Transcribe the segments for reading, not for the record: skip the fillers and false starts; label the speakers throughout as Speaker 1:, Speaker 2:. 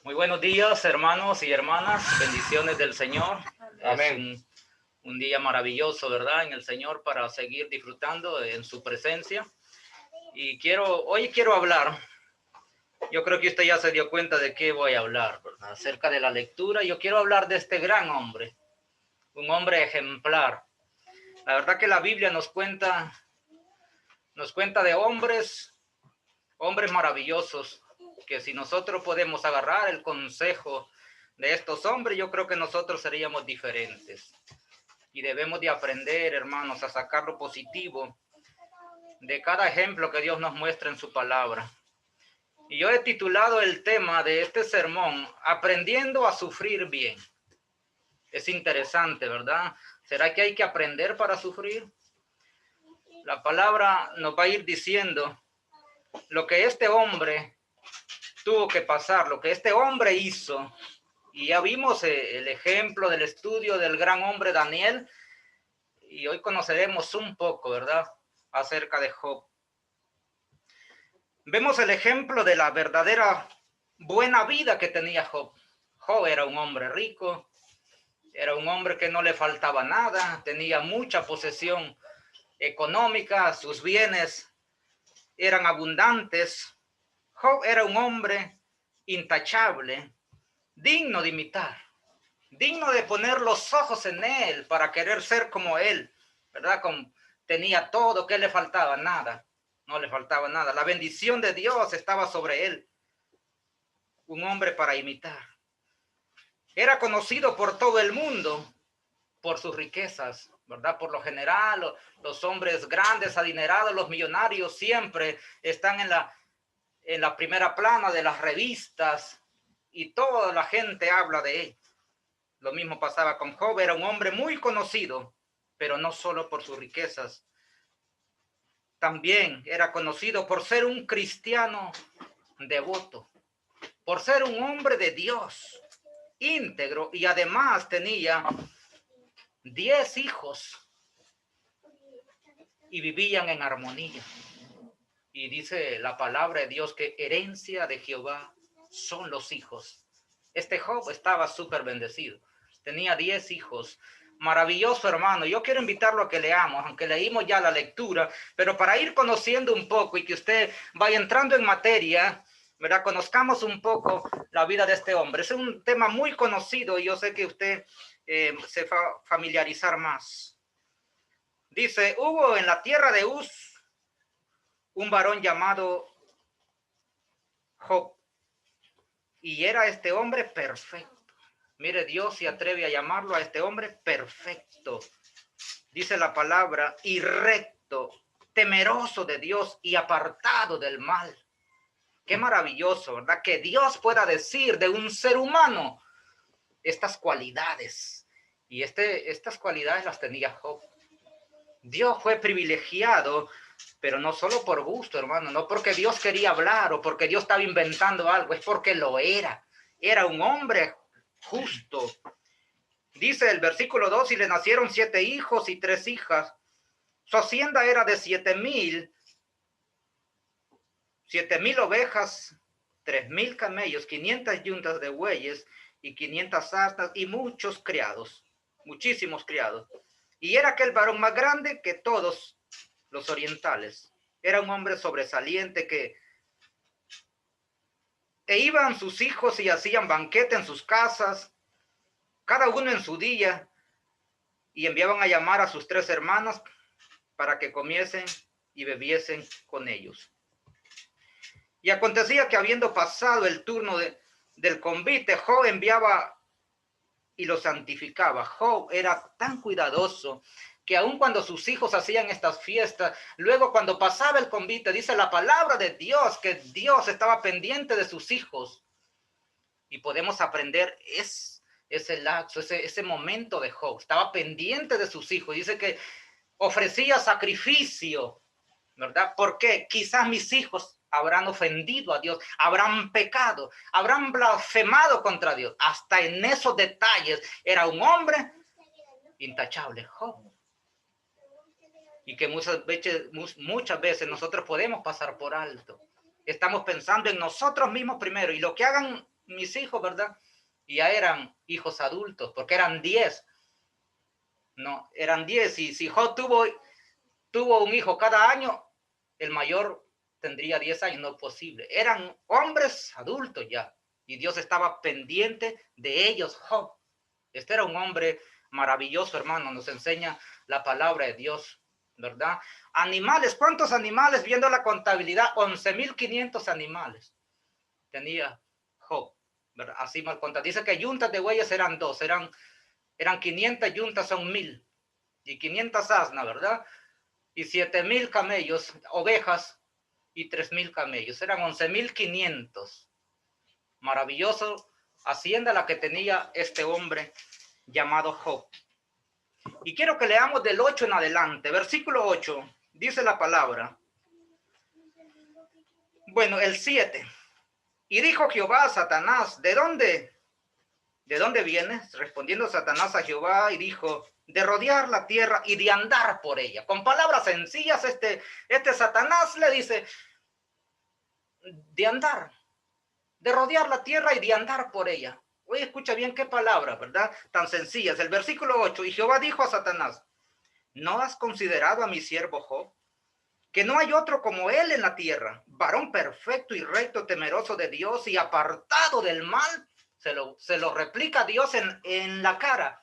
Speaker 1: Muy buenos días, hermanos y hermanas. Bendiciones del Señor.
Speaker 2: Amén.
Speaker 1: Es un día maravilloso, ¿verdad? En el Señor para seguir disfrutando en su presencia. Y hoy quiero hablar. Yo creo que usted ya se dio cuenta de qué voy a hablar, ¿verdad? Acerca de la lectura. Yo quiero hablar de este gran hombre, un hombre ejemplar. La verdad que la Biblia nos cuenta de hombres maravillosos, que si nosotros podemos agarrar el consejo de estos hombres, yo creo que nosotros seríamos diferentes. Y debemos de aprender, hermanos, a sacar lo positivo de cada ejemplo que Dios nos muestra en su palabra. Y yo he titulado el tema de este sermón, Aprendiendo a sufrir bien. Es interesante, ¿verdad? ¿Será que hay que aprender para sufrir? La palabra nos va a ir diciendo lo que este hombre tuvo que pasar, lo que este hombre hizo. Y ya vimos el ejemplo del estudio del gran hombre Daniel. Y hoy conoceremos un poco, ¿verdad?, acerca de Job. Vemos el ejemplo de la verdadera buena vida que tenía Job. Job era un hombre rico, era un hombre que no le faltaba nada, tenía mucha posesión económica, sus bienes eran abundantes. Job era un hombre intachable, digno de imitar, digno de poner los ojos en él para querer ser como él, ¿verdad? Tenía todo, ¿qué le faltaba? Nada, no le faltaba nada. La bendición de Dios estaba sobre él. Un hombre para imitar. Era conocido por todo el mundo por sus riquezas, ¿verdad? Por lo general, los hombres grandes, adinerados, los millonarios siempre están en la primera plana de las revistas y toda la gente habla de él. Lo mismo pasaba con Job, era un hombre muy conocido, pero no solo por sus riquezas. También era conocido por ser un cristiano devoto, por ser un hombre de Dios, íntegro, y además tenía 10 hijos y vivían en armonía. Y dice la palabra de Dios que herencia de Jehová son los hijos. Este Job estaba súper bendecido. Tenía 10 hijos. Maravilloso, hermano. Yo quiero invitarlo a que leamos, aunque leímos ya la lectura, pero para ir conociendo un poco y que usted vaya entrando en materia, ¿verdad? Conozcamos un poco la vida de este hombre. Es un tema muy conocido y yo sé que usted se va a familiarizar más. Dice, hubo en la tierra de Uz un varón llamado Job, y era este hombre perfecto. Mire, Dios se atreve a llamarlo a este hombre perfecto. Dice la palabra, y recto, temeroso de Dios y apartado del mal. Qué maravilloso, ¿verdad? Que Dios pueda decir de un ser humano estas cualidades. Y estas cualidades las tenía Job. Dios fue privilegiado, pero no solo por gusto, hermano, no porque Dios quería hablar o porque Dios estaba inventando algo, es porque lo era. Era un hombre justo. Dice el versículo 2, y le nacieron 7 hijos y 3 hijas. Su hacienda era de 7,000 ovejas, 3,000 camellos, 500 yuntas de bueyes y 500 asnas y muchos criados, muchísimos criados. Y era aquel varón más grande que todos los orientales. Era un hombre sobresaliente e iban sus hijos y hacían banquete en sus casas, cada uno en su día, y enviaban a llamar a sus 3 hermanos para que comiesen y bebiesen con ellos. Y acontecía que habiendo pasado el turno del convite, Job enviaba y lo santificaba. Job era tan cuidadoso que aun cuando sus hijos hacían estas fiestas, luego cuando pasaba el convite, dice la palabra de Dios que Dios estaba pendiente de sus hijos. Y podemos aprender ese lapso, ese momento de Job. Estaba pendiente de sus hijos. Dice que ofrecía sacrificio, ¿verdad? Porque quizás mis hijos habrán ofendido a Dios, habrán pecado, habrán blasfemado contra Dios. Hasta en esos detalles era un hombre intachable, Job. Y que muchas veces nosotros podemos pasar por alto Estamos pensando en nosotros mismos primero y lo que hagan mis hijos, ¿verdad? Y ya eran hijos adultos, porque eran 10. No, eran 10. Y si Job tuvo un hijo cada año, el mayor tendría 10 años, no es posible. Eran hombres adultos ya. Y Dios estaba pendiente de ellos, Job. Este era un hombre maravilloso, hermano. Nos enseña la palabra de Dios, ¿verdad? Animales, ¿cuántos animales? Viendo la contabilidad, 11.500 animales tenía Job, ¿verdad? Así mal contado. Dice que yuntas de bueyes eran 2, eran 500 yuntas, son 1.000. Y 500 asnas, ¿verdad? Y 7.000 camellos, ovejas, y 3.000 camellos. Eran 11.500. Maravilloso hacienda la que tenía este hombre llamado Job. Y quiero que leamos del 8 en adelante. Versículo 8, dice la palabra. Bueno, el 7. Y dijo Jehová a Satanás, ¿de dónde vienes? Respondiendo Satanás a Jehová y dijo, de rodear la tierra y de andar por ella. Con palabras sencillas, este Satanás le dice, de andar, de rodear la tierra y de andar por ella. Oye, escucha bien qué palabra, ¿verdad? Tan sencillas. El versículo 8, y Jehová dijo a Satanás, ¿no has considerado a mi siervo Job? Que no hay otro como él en la tierra, varón perfecto y recto, temeroso de Dios y apartado del mal. Se lo replica Dios en la cara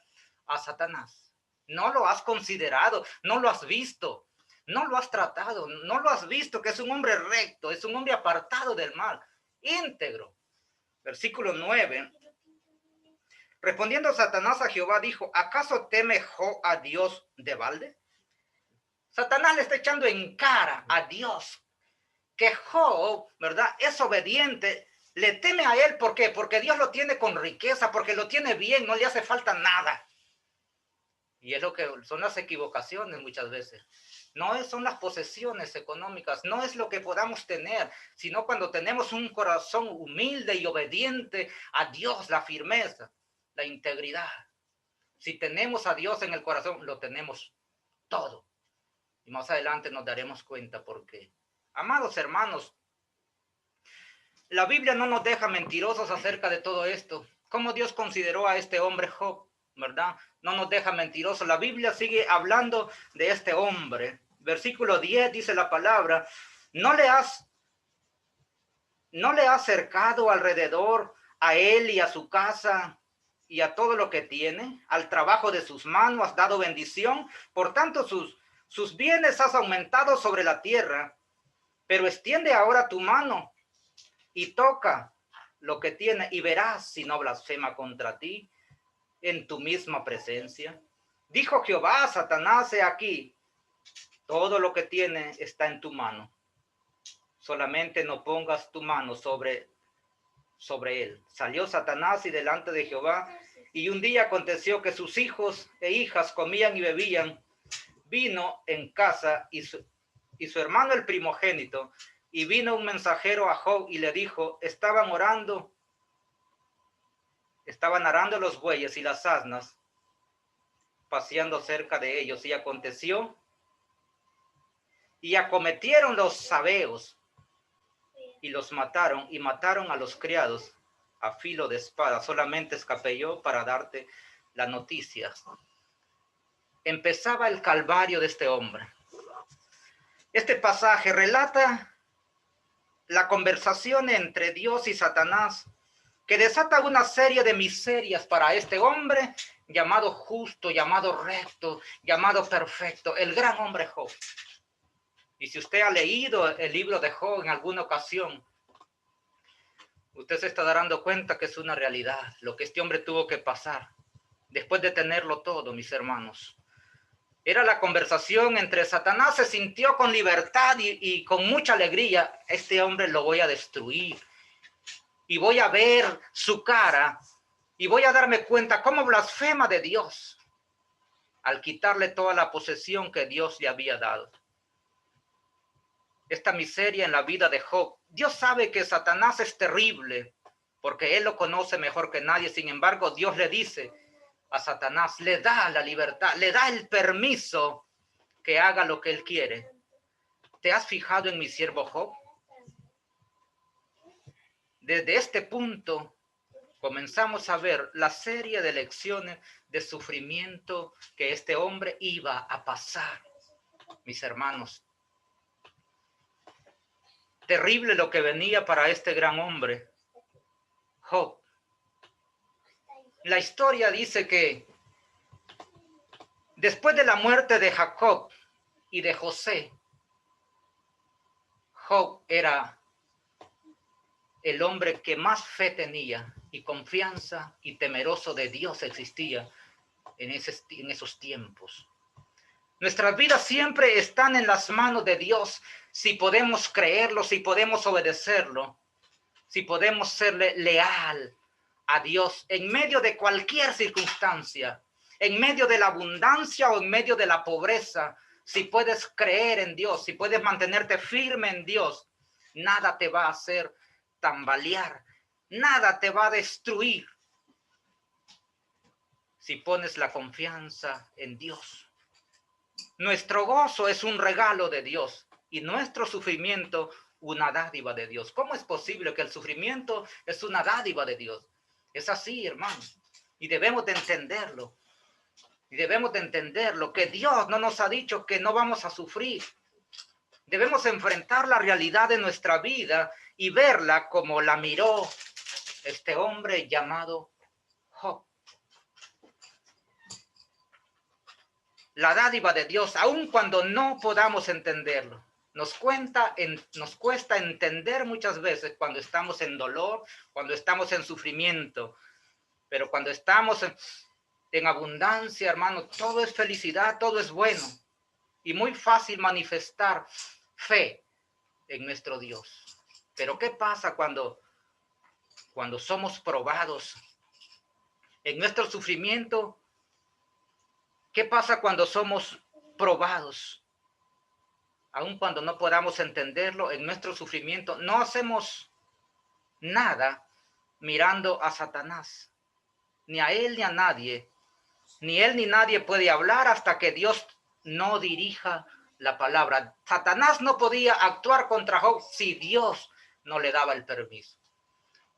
Speaker 1: a Satanás. No lo has considerado, no lo has visto, no lo has tratado, no lo has visto, que es un hombre recto, es un hombre apartado del mal, íntegro. Versículo 9. Respondiendo Satanás a Jehová, dijo, ¿acaso teme Job a Dios de balde? Satanás le está echando en cara a Dios que Job, ¿verdad? Es obediente, le teme a él. ¿Por qué? Porque Dios lo tiene con riqueza, porque lo tiene bien, no le hace falta nada. Y es lo que son las equivocaciones muchas veces. No son las posesiones económicas, no es lo que podamos tener, sino cuando tenemos un corazón humilde y obediente a Dios, la firmeza, la integridad. Si tenemos a Dios en el corazón, lo tenemos todo. Y más adelante nos daremos cuenta por qué. Amados hermanos, la Biblia no nos deja mentirosos acerca de todo esto. ¿Cómo Dios consideró a este hombre Job? ¿Verdad? No nos deja mentirosos. La Biblia sigue hablando de este hombre. Versículo 10 dice la palabra, ¿no le has cercado alrededor a él y a su casa y a todo lo que tiene? Al trabajo de sus manos has dado bendición. Por tanto, sus bienes has aumentado sobre la tierra. Pero extiende ahora tu mano y toca lo que tiene y verás si no blasfema contra ti en tu misma presencia. Dijo Jehová a Satanás, he aquí, todo lo que tiene está en tu mano. Solamente no pongas tu mano sobre él. Salió Satanás y delante de Jehová, y un día aconteció que sus hijos e hijas comían y bebían vino en casa y su hermano el primogénito. Y vino un mensajero a Job y le dijo, estaban arando los bueyes y las asnas, paseando cerca de ellos. Y aconteció, y acometieron los sabeos, y los mataron, y mataron a los criados a filo de espada. Solamente escapé yo para darte la noticia. Empezaba el calvario de este hombre. Este pasaje relata la conversación entre Dios y Satanás, que desata una serie de miserias para este hombre llamado justo, llamado recto, llamado perfecto, el gran hombre Job. Y si usted ha leído el libro de Job en alguna ocasión, usted se está dando cuenta que es una realidad, lo que este hombre tuvo que pasar después de tenerlo todo, mis hermanos. Era la conversación entre Satanás, se sintió con libertad y con mucha alegría. Este hombre lo voy a destruir. Y voy a ver su cara y voy a darme cuenta cómo blasfema de Dios al quitarle toda la posesión que Dios le había dado. Esta miseria en la vida de Job. Dios sabe que Satanás es terrible porque él lo conoce mejor que nadie. Sin embargo, Dios le dice a Satanás, le da la libertad, le da el permiso que haga lo que él quiere. ¿Te has fijado en mi siervo Job? Desde este punto comenzamos a ver la serie de lecciones de sufrimiento que este hombre iba a pasar, mis hermanos. Terrible lo que venía para este gran hombre, Job. La historia dice que después de la muerte de Jacob y de José, Job era el hombre que más fe tenía y confianza y temeroso de Dios existía en esos tiempos. Nuestras vidas siempre están en las manos de Dios si podemos creerlo, si podemos obedecerlo, si podemos serle leal a Dios en medio de cualquier circunstancia, en medio de la abundancia o en medio de la pobreza. Si puedes creer en Dios, si puedes mantenerte firme en Dios, nada te va a hacer tambalear, nada te va a destruir si pones la confianza en Dios. Nuestro gozo es un regalo de Dios y nuestro sufrimiento una dádiva de Dios. ¿Cómo es posible que el sufrimiento es una dádiva de Dios? Es así, hermano, y debemos de entenderlo. Y debemos de entenderlo, que Dios no nos ha dicho que no vamos a sufrir. Debemos enfrentar la realidad de nuestra vida y verla como la miró este hombre llamado Job. La dádiva de Dios, aun cuando no podamos entenderlo. Nos cuesta entender muchas veces cuando estamos en dolor, cuando estamos en sufrimiento, pero cuando estamos en abundancia, hermano, todo es felicidad, todo es bueno y muy fácil manifestar fe en nuestro Dios. Pero ¿qué pasa cuando somos probados en nuestro sufrimiento? ¿Qué pasa cuando somos probados? Aun cuando no podamos entenderlo, en nuestro sufrimiento no hacemos nada mirando a Satanás, ni a él ni a nadie, ni él ni nadie puede hablar hasta que Dios no dirija la palabra. Satanás no podía actuar contra Job si Dios no le daba el permiso.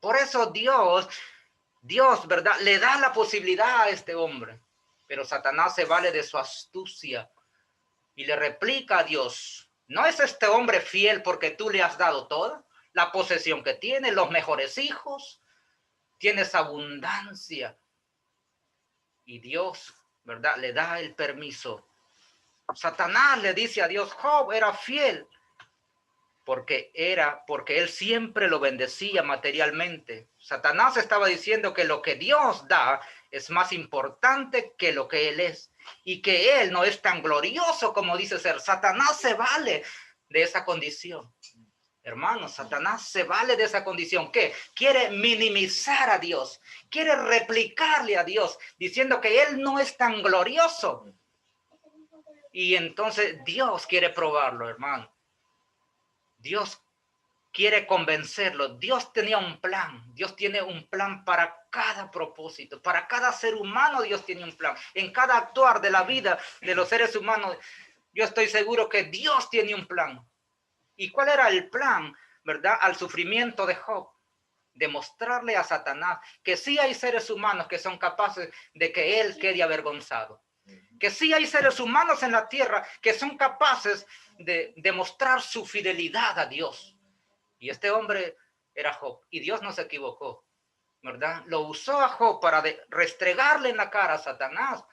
Speaker 1: Por eso Dios, ¿verdad?, le da la posibilidad a este hombre, pero Satanás se vale de su astucia y le replica a Dios: ¿no es este hombre fiel porque tú le has dado toda la posesión que tiene, los mejores hijos? Tienes abundancia. Y Dios, ¿verdad?, le da el permiso. Satanás le dice a Dios: Job era fiel porque él siempre lo bendecía materialmente. Satanás estaba diciendo que lo que Dios da es más importante que lo que él es y que él no es tan glorioso como dice ser. Satanás se vale de esa condición. Hermanos, Satanás se vale de esa condición. ¿Qué? Quiere minimizar a Dios, quiere replicarle a Dios, diciendo que él no es tan glorioso. Y entonces Dios quiere probarlo, hermano. Dios quiere convencerlo. Dios tenía un plan. Dios tiene un plan para cada propósito. Para cada ser humano Dios tiene un plan. En cada actuar de la vida de los seres humanos, yo estoy seguro que Dios tiene un plan. ¿Y cuál era el plan, verdad, al sufrimiento de Job? Demostrarle a Satanás que sí hay seres humanos que son capaces de que él quede avergonzado. Que sí hay seres humanos en la tierra que son capaces de demostrar su fidelidad a Dios. Y este hombre era Job. Y Dios no se equivocó, ¿verdad? Lo usó a Job para restregarle en la cara a Satanás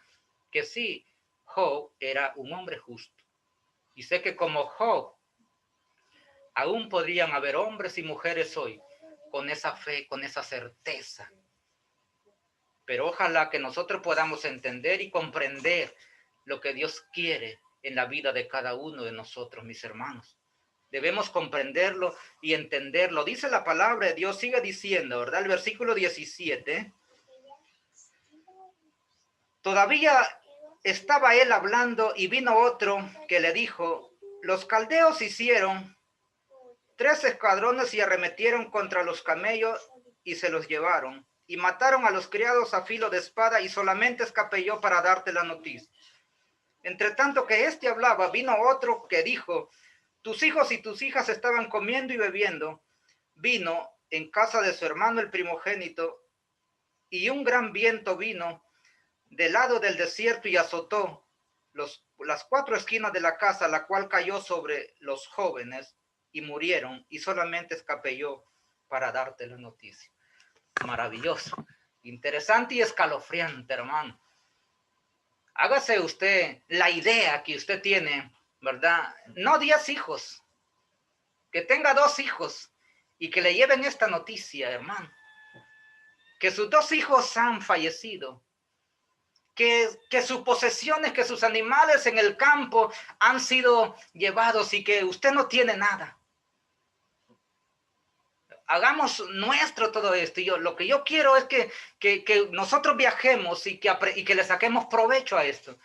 Speaker 1: que sí, Job era un hombre justo. Y sé que como Job, aún podrían haber hombres y mujeres hoy con esa fe, con esa certeza. Pero ojalá que nosotros podamos entender y comprender lo que Dios quiere en la vida de cada uno de nosotros, mis hermanos. Debemos comprenderlo y entenderlo. Dice la palabra de Dios, sigue diciendo, ¿verdad? El versículo 17. Todavía estaba él hablando y vino otro que le dijo: los caldeos hicieron 3 escuadrones y arremetieron contra los camellos y se los llevaron. Y mataron a los criados a filo de espada, y solamente escapé yo para darte la noticia. Entre tanto que éste hablaba, vino otro que dijo: tus hijos y tus hijas estaban comiendo y bebiendo vino en casa de su hermano el primogénito, y un gran viento vino del lado del desierto y azotó las 4 esquinas de la casa, la cual cayó sobre los jóvenes y murieron, y solamente escapé yo para darte la noticia. Maravilloso, interesante y escalofriante, hermano. Hágase usted la idea que usted tiene, ¿verdad? No 10 hijos, que tenga 2 hijos y que le lleven esta noticia, hermano. Que sus 2 hijos han fallecido. Que sus posesiones, que sus animales en el campo han sido llevados y que usted no tiene nada. Hagamos nuestro todo esto. Lo que yo quiero es que nosotros viajemos y que le saquemos provecho a esto.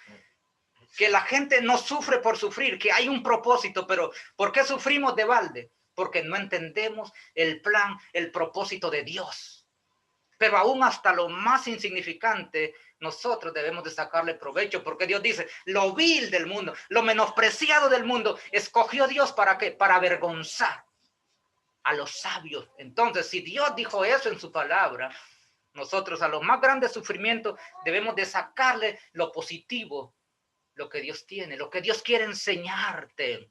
Speaker 1: Que la gente no sufre por sufrir, que hay un propósito, pero ¿por qué sufrimos de balde? Porque no entendemos el plan, el propósito de Dios. Pero aún hasta lo más insignificante, nosotros debemos de sacarle provecho, porque Dios dice, lo vil del mundo, lo menospreciado del mundo, escogió Dios ¿para qué? Para avergonzar a los sabios. Entonces, si Dios dijo eso en su palabra, nosotros a los más grandes sufrimientos debemos de sacarle lo positivo, lo que Dios tiene, lo que Dios quiere enseñarte.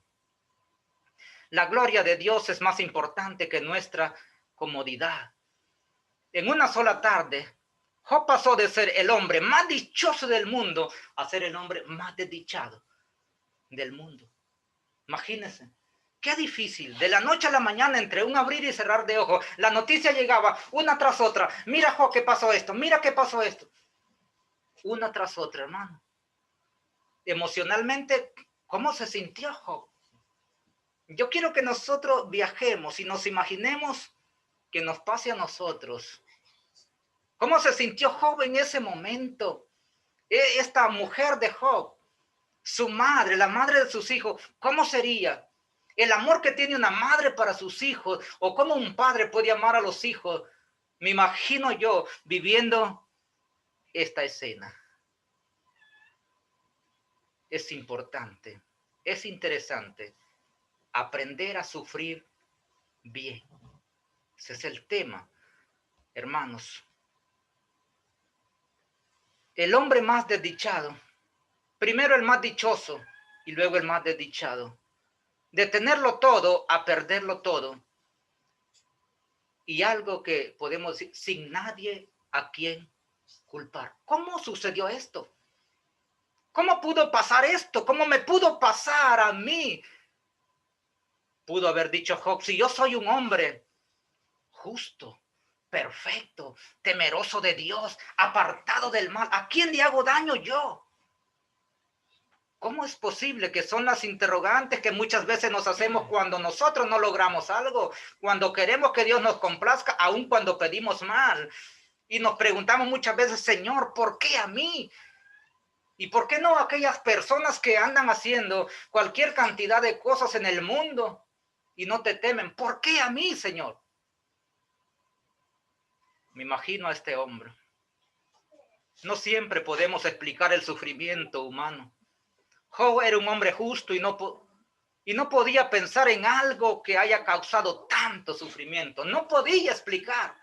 Speaker 1: La gloria de Dios es más importante que nuestra comodidad. En una sola tarde, Job pasó de ser el hombre más dichoso del mundo a ser el hombre más desdichado del mundo. Imagínense, qué difícil. De la noche a la mañana, entre un abrir y cerrar de ojos, la noticia llegaba una tras otra. Mira, Job, qué pasó esto. Mira qué pasó esto. Una tras otra, hermano. Emocionalmente, ¿cómo se sintió Job? Yo quiero que nosotros viajemos y nos imaginemos que nos pase a nosotros. ¿Cómo se sintió Job en ese momento? Esta mujer de Job, su madre, la madre de sus hijos, ¿cómo sería? El amor que tiene una madre para sus hijos, o cómo un padre puede amar a los hijos. Me imagino yo viviendo esta escena. Es importante, es interesante aprender a sufrir bien. Ese es el tema, hermanos. El hombre más desdichado, primero el más dichoso y luego el más desdichado. De tenerlo todo a perderlo todo. Y algo que podemos decir, sin nadie a quien culpar. ¿Cómo sucedió esto? ¿Cómo pudo pasar esto? ¿Cómo me pudo pasar a mí? Pudo haber dicho Job, si yo soy un hombre justo, perfecto, temeroso de Dios, apartado del mal, ¿a quién le hago daño yo? ¿Cómo es posible? Que son las interrogantes que muchas veces nos hacemos cuando nosotros no logramos algo, cuando queremos que Dios nos complazca, aun cuando pedimos mal. Y nos preguntamos muchas veces, Señor, ¿por qué a mí? ¿Y por qué no a aquellas personas que andan haciendo cualquier cantidad de cosas en el mundo y no te temen? ¿Por qué a mí, Señor? Me imagino a este hombre. No siempre podemos explicar el sufrimiento humano. Job era un hombre justo y no podía pensar en algo que haya causado tanto sufrimiento. No podía explicar.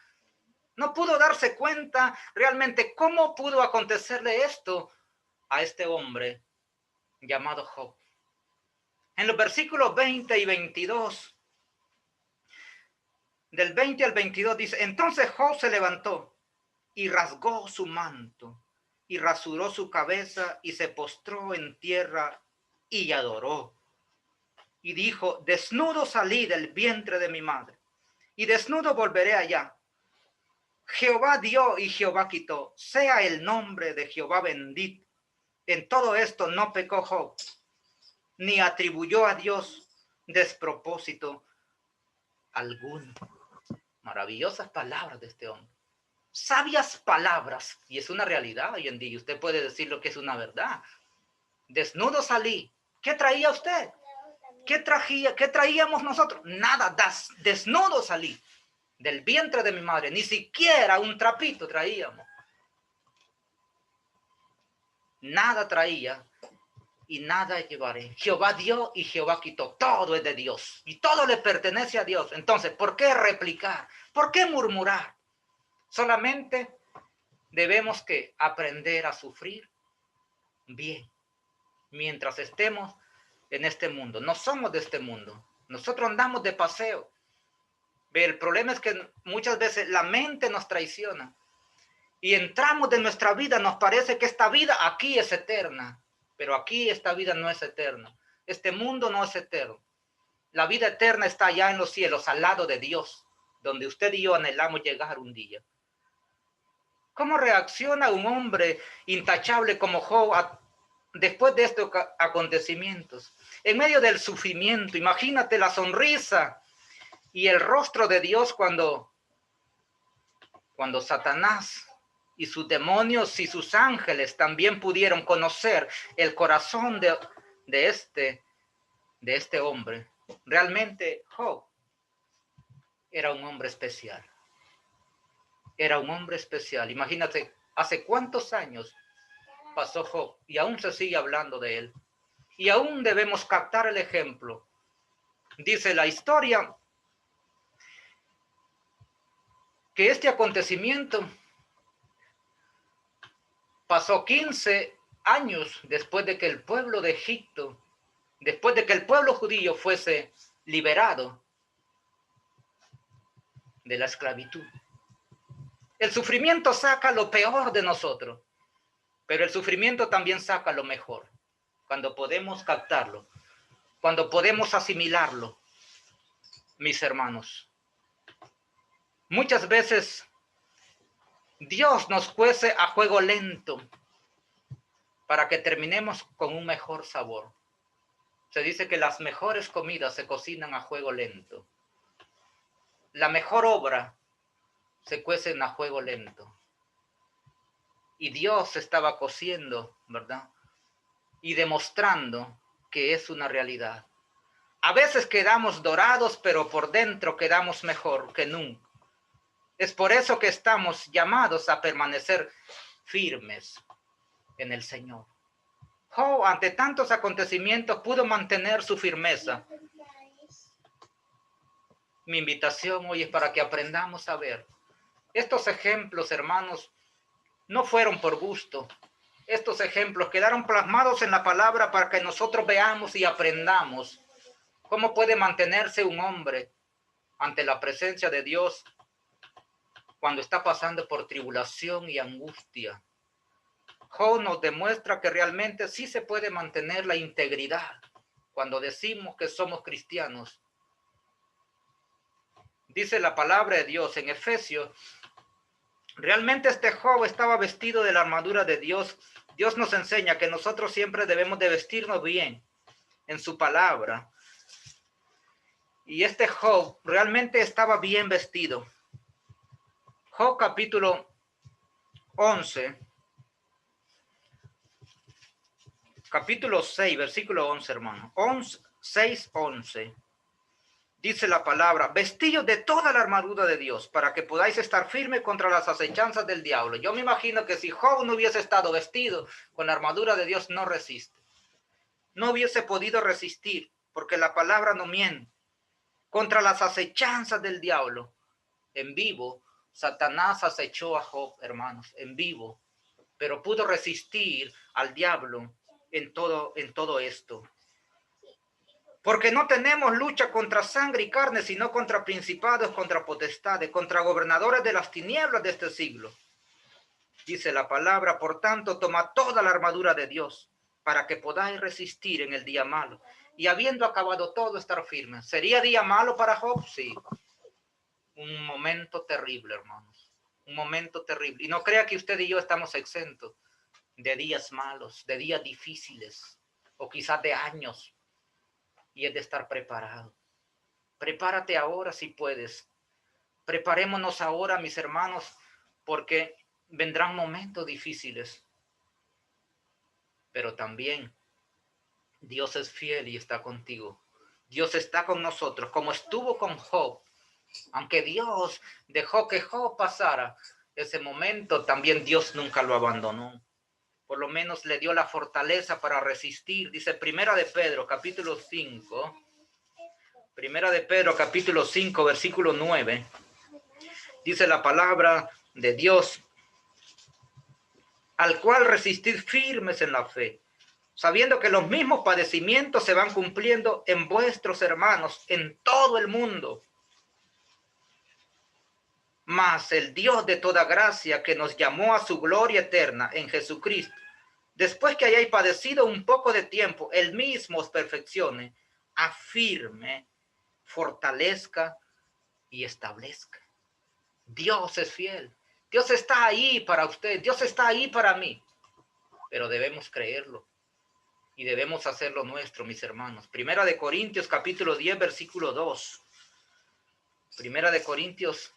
Speaker 1: No pudo darse cuenta realmente cómo pudo acontecerle esto a este hombre llamado Job. En los versículos 20 y 22, del 20 al 22 dice, entonces Job se levantó y rasgó su manto y rasuró su cabeza y se postró en tierra y adoró. Y dijo, desnudo salí del vientre de mi madre, y desnudo volveré allá. Jehová dio y Jehová quitó, sea el nombre de Jehová bendito. En todo esto no pecó Job, ni atribuyó a Dios despropósito alguno. Maravillosas palabras de este hombre. Sabias palabras, y es una realidad hoy en día. Usted puede decir lo que es una verdad. Desnudo salí. ¿Qué traía usted? ¿Qué traíamos nosotros? Nada, desnudo salí del vientre de mi madre. Ni siquiera un trapito traíamos. Nada traía. y nada llevaré. Jehová dio y Jehová quitó. Todo es de Dios y todo le pertenece a Dios. Entonces, ¿por qué replicar? ¿Por qué murmurar? Solamente debemos que aprender a sufrir bien mientras estemos en este mundo. No somos de este mundo. Nosotros andamos de paseo. El problema es que muchas veces la mente nos traiciona y entramos de nuestra vida. Nos parece que esta vida aquí es eterna, pero aquí esta vida no es eterna. Este mundo no es eterno. La vida eterna está allá en los cielos, al lado de Dios, donde usted y yo anhelamos llegar un día. ¿Cómo reacciona un hombre intachable como Job después de estos acontecimientos? En medio del sufrimiento, imagínate la sonrisa y el rostro de Dios cuando Satanás y sus demonios y sus ángeles también pudieron conocer el corazón de este hombre. Realmente Job era un hombre especial. Era un hombre especial. Imagínate, hace cuántos años pasó Job y aún se sigue hablando de él. Y aún debemos captar el ejemplo. Dice la historia que este acontecimiento pasó 15 años después de que el pueblo de Egipto, después de que el pueblo judío fuese liberado de la esclavitud. El sufrimiento saca lo peor de nosotros, pero el sufrimiento también saca lo mejor, cuando podemos captarlo, cuando podemos asimilarlo, mis hermanos. Muchas veces Dios nos cuece a fuego lento para que terminemos con un mejor sabor. Se dice que las mejores comidas se cocinan a fuego lento. La mejor obra se cuece a fuego lento. Y Dios estaba cociendo, ¿verdad? Y demostrando que es una realidad. A veces quedamos dorados, pero por dentro quedamos mejor que nunca. Es por eso que estamos llamados a permanecer firmes en el Señor. Job, ante tantos acontecimientos, pudo mantener su firmeza. Mi invitación hoy es para que aprendamos a ver. Estos ejemplos, hermanos, no fueron por gusto. Estos ejemplos quedaron plasmados en la palabra para que nosotros veamos y aprendamos cómo puede mantenerse un hombre ante la presencia de Dios cuando está pasando por tribulación y angustia. Job nos demuestra que realmente sí se puede mantener la integridad cuando decimos que somos cristianos. Dice la palabra de Dios en Efesios, realmente este Job estaba vestido de la armadura de Dios. Dios nos enseña que nosotros siempre debemos de vestirnos bien en su palabra. Y este Job realmente estaba bien vestido. Job capítulo 11, capítulo 6, versículo 11, hermano. 6:11. Dice la palabra, vestíos de toda la armadura de Dios para que podáis estar firmes contra las acechanzas del diablo. Yo me imagino que si Job no hubiese estado vestido con la armadura de Dios, no resiste. No hubiese podido resistir, porque la palabra no miente. Contra las acechanzas del diablo. En vivo, Satanás acechó a Job, hermanos, en vivo. Pero pudo resistir al diablo en todo esto. Porque no tenemos lucha contra sangre y carne, sino contra principados, contra potestades, contra gobernadores de las tinieblas de este siglo. Dice la palabra, por tanto, toma toda la armadura de Dios para que podáis resistir en el día malo. Y habiendo acabado todo, estar firme. ¿Sería día malo para Job? Sí. Un momento terrible, hermanos. Un momento terrible. Y no crea que usted y yo estamos exentos de días malos, de días difíciles, o quizás de años. Y es de estar preparado. Prepárate ahora si puedes. Preparémonos ahora, mis hermanos, porque vendrán momentos difíciles. Pero también Dios es fiel y está contigo. Dios está con nosotros, como estuvo con Job. Aunque Dios dejó que Job pasara ese momento, también Dios nunca lo abandonó. por lo menos le dio la fortaleza para resistir. Dice Primera de Pedro, capítulo 5. Primera de Pedro, capítulo 5, versículo 9. Dice la palabra de Dios: al cual resistid firmes en la fe, sabiendo que los mismos padecimientos se van cumpliendo en vuestros hermanos en todo el mundo. Mas el Dios de toda gracia, que nos llamó a su gloria eterna en Jesucristo, después que hayáis padecido un poco de tiempo, él mismo os perfeccione, afirme, fortalezca y establezca. Dios es fiel. Dios está ahí para usted. Dios está ahí para mí. Pero debemos creerlo y debemos hacerlo nuestro, mis hermanos. Primera de Corintios, capítulo 10, versículo 2. Primera de Corintios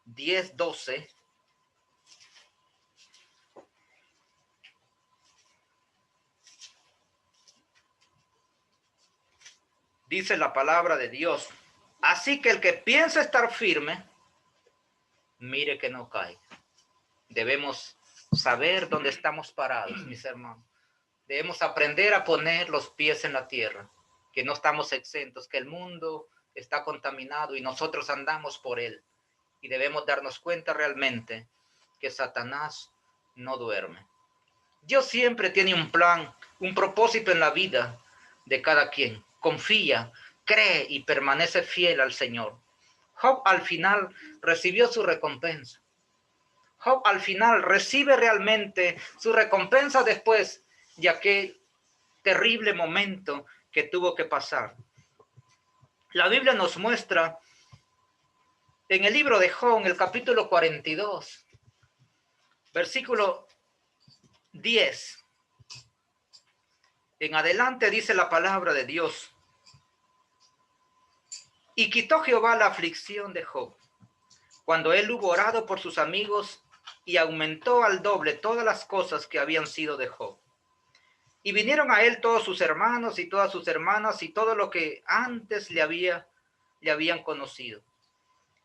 Speaker 1: 10, 12. Dice la palabra de Dios: así que el que piensa estar firme, mire que no caiga. Debemos saber dónde estamos parados, mis hermanos. Debemos aprender a poner los pies en la tierra, que no estamos exentos, que el mundo está contaminado y nosotros andamos por él. Y debemos darnos cuenta realmente que Satanás no duerme. Dios siempre tiene un plan, un propósito en la vida de cada quien. Confía, cree y permanece fiel al Señor. Job al final recibió su recompensa. Job al final recibe realmente su recompensa después de aquel terrible momento que tuvo que pasar. La Biblia nos muestra en el libro de Job, en el capítulo 42, versículo 10. En adelante dice la palabra de Dios: y quitó Jehová la aflicción de Job, cuando él hubo orado por sus amigos, y aumentó al doble todas las cosas que habían sido de Job. Y vinieron a él todos sus hermanos y todas sus hermanas y todo lo que antes le habían conocido.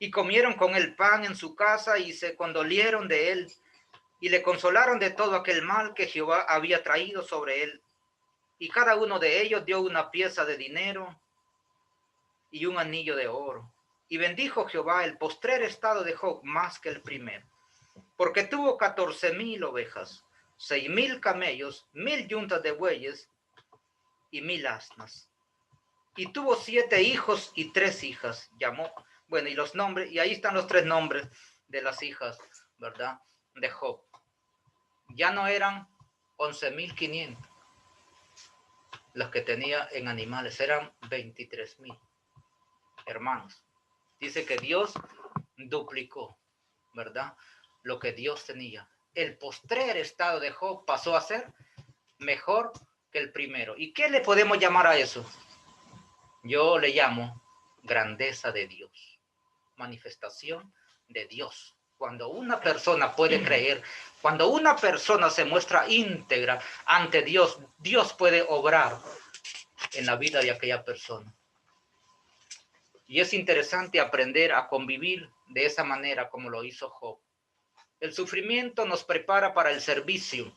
Speaker 1: Y comieron con él pan en su casa y se condolieron de él y le consolaron de todo aquel mal que Jehová había traído sobre él. Y cada uno de ellos dio una pieza de dinero y un anillo de oro. Y bendijo Jehová el postrer estado de Job más que el primero, porque tuvo 14,000 ovejas, 6,000 camellos, 1,000 yuntas de bueyes y 1,000 asnas. Y tuvo 7 hijos y 3 hijas. Llamó, bueno, y los nombres, y ahí están los 3 nombres de las hijas, ¿verdad? De Job. Ya no eran 11,500 las que tenía en animales, eran 23,000. Hermanos, dice que Dios duplicó, ¿verdad? Lo que Dios tenía. El postrer estado de Job pasó a ser mejor que el primero. ¿Y qué le podemos llamar a eso? Yo le llamo grandeza de Dios, manifestación de Dios. Cuando una persona puede creer, cuando una persona se muestra íntegra ante Dios, Dios puede obrar en la vida de aquella persona. Y es interesante aprender a convivir de esa manera como lo hizo Job. El sufrimiento nos prepara para el servicio.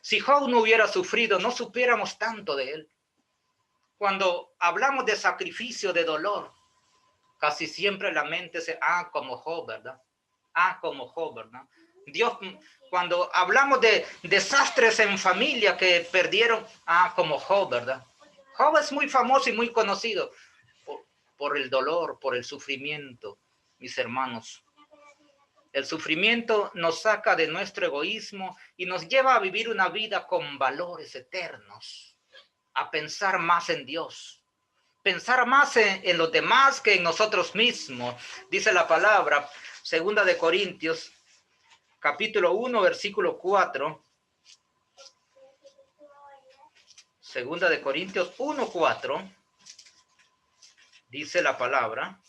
Speaker 1: Si Job no hubiera sufrido, no supiéramos tanto de él. Cuando hablamos de sacrificio, de dolor, casi siempre la mente se, como Job, ¿verdad? Como Job, ¿verdad? Dios, cuando hablamos de desastres en familia que perdieron, como Job, ¿verdad? Job es muy famoso y muy conocido por el dolor, por el sufrimiento, mis hermanos. El sufrimiento nos saca de nuestro egoísmo y nos lleva a vivir una vida con valores eternos, a pensar más en Dios, pensar más en los demás que en nosotros mismos. Dice la palabra, 2 de Corintios, capítulo 1, versículo 4. 2 de Corintios 1, 4. Dice la palabra,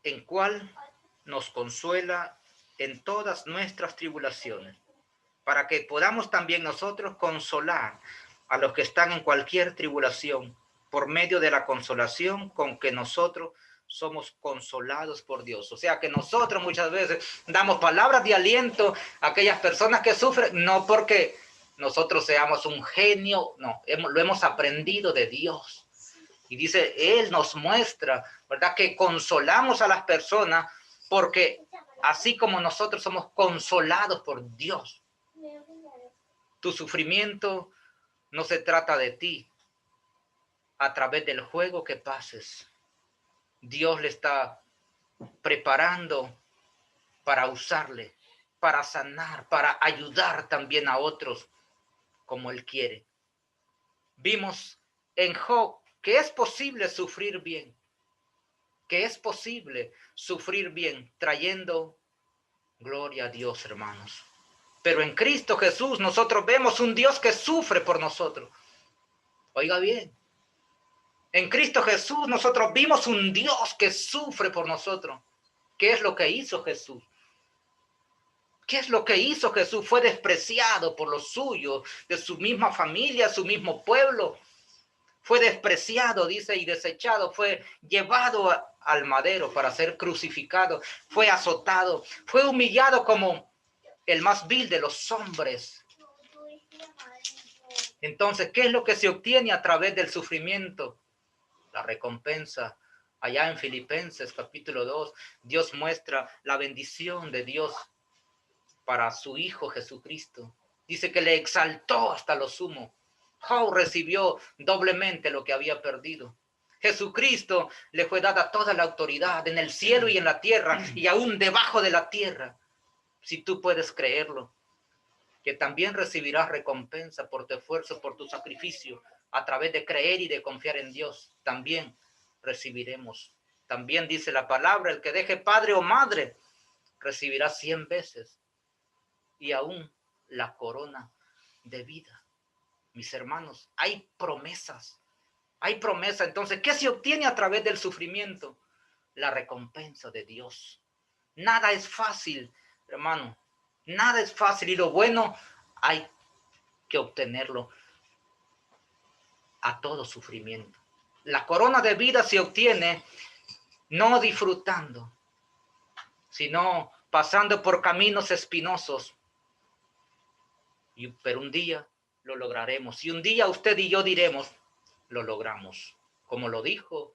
Speaker 1: en cual nos consuela en todas nuestras tribulaciones, para que podamos también nosotros consolar a los que están en cualquier tribulación, por medio de la consolación con que nosotros somos consolados por Dios. O sea que nosotros muchas veces damos palabras de aliento a aquellas personas que sufren, no porque nosotros seamos un genio, no, lo hemos aprendido de Dios. Y dice, Él nos muestra, ¿verdad? Que consolamos a las personas porque así como nosotros somos consolados por Dios. Tu sufrimiento no se trata de ti. A través del juego que pases, Dios le está preparando para usarle, para sanar, para ayudar también a otros como Él quiere. Vimos en Job que es posible sufrir bien, que es posible sufrir bien, trayendo gloria a Dios, hermanos. Pero en Cristo Jesús nosotros vemos un Dios que sufre por nosotros. Oiga bien, en Cristo Jesús nosotros vimos un Dios que sufre por nosotros. ¿Qué es lo que hizo Jesús? ¿Qué es lo que hizo Jesús? Fue despreciado por los suyos, de su misma familia, su mismo pueblo. Fue despreciado, dice, y desechado. Fue llevado al madero para ser crucificado. Fue azotado. Fue humillado como el más vil de los hombres. Entonces, ¿qué es lo que se obtiene a través del sufrimiento? La recompensa. Allá en Filipenses capítulo 2, Dios muestra la bendición de Dios para su Hijo Jesucristo. Dice que le exaltó hasta lo sumo. Job recibió doblemente lo que había perdido. Jesucristo le fue dada toda la autoridad en el cielo y en la tierra y aún debajo de la tierra. Si tú puedes creerlo, que también recibirás recompensa por tu esfuerzo, por tu sacrificio, a través de creer y de confiar en Dios. También recibiremos. También dice la palabra, el que deje padre o madre recibirá 100 veces y aún la corona de vida. Mis hermanos, hay promesas. Hay promesa. Entonces, ¿qué se obtiene a través del sufrimiento? La recompensa de Dios. Nada es fácil, hermano. Nada es fácil y lo bueno hay que obtenerlo a todo sufrimiento. La corona de vida se obtiene no disfrutando, sino pasando por caminos espinosos. Pero un día lo lograremos. Y un día usted y yo diremos, lo logramos. Como lo dijo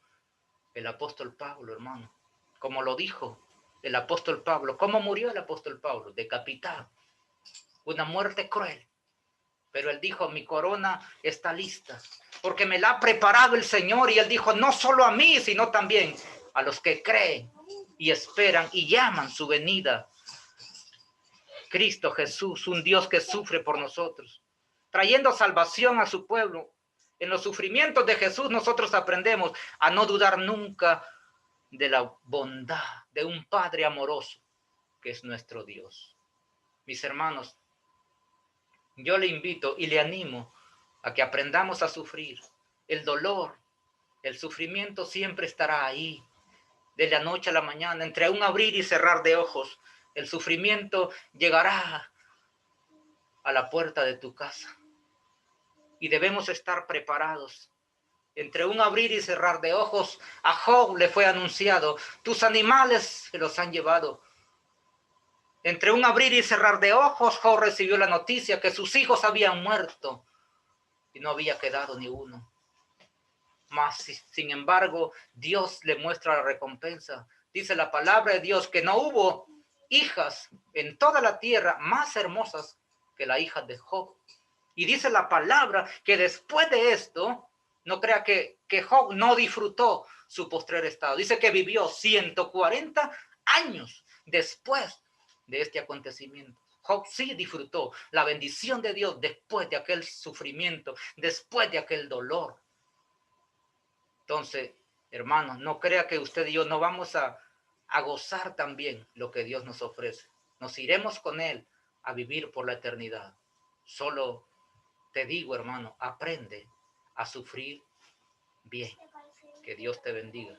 Speaker 1: el apóstol Pablo, hermano. Como lo dijo el apóstol Pablo. ¿Cómo murió el apóstol Pablo? Decapitado. Una muerte cruel. Pero él dijo, mi corona está lista. Porque me la ha preparado el Señor. Y él dijo, no solo a mí, sino también a los que creen y esperan y llaman su venida. Cristo Jesús, un Dios que sufre por nosotros, trayendo salvación a su pueblo. En los sufrimientos de Jesús nosotros aprendemos a no dudar nunca de la bondad de un Padre amoroso que es nuestro Dios. Mis hermanos, yo le invito y le animo a que aprendamos a sufrir. El dolor, el sufrimiento siempre estará ahí, de la noche a la mañana, entre un abrir y cerrar de ojos. El sufrimiento llegará a la puerta de tu casa. Y debemos estar preparados. Entre un abrir y cerrar de ojos, a Job le fue anunciado, tus animales se los han llevado. Entre un abrir y cerrar de ojos, Job recibió la noticia que sus hijos habían muerto y no había quedado ni uno. Mas, sin embargo, Dios le muestra la recompensa. Dice la palabra de Dios que no hubo hijas en toda la tierra más hermosas que la hija de Job. Y dice la palabra que después de esto, no crea que Job no disfrutó su postrer estado. Dice que vivió 140 años después de este acontecimiento. Job sí disfrutó la bendición de Dios después de aquel sufrimiento, después de aquel dolor. Entonces, hermanos, no crea que usted y yo no vamos a gozar también lo que Dios nos ofrece. Nos iremos con Él a vivir por la eternidad. Solo te digo, hermano, aprende a sufrir bien. Que Dios te bendiga.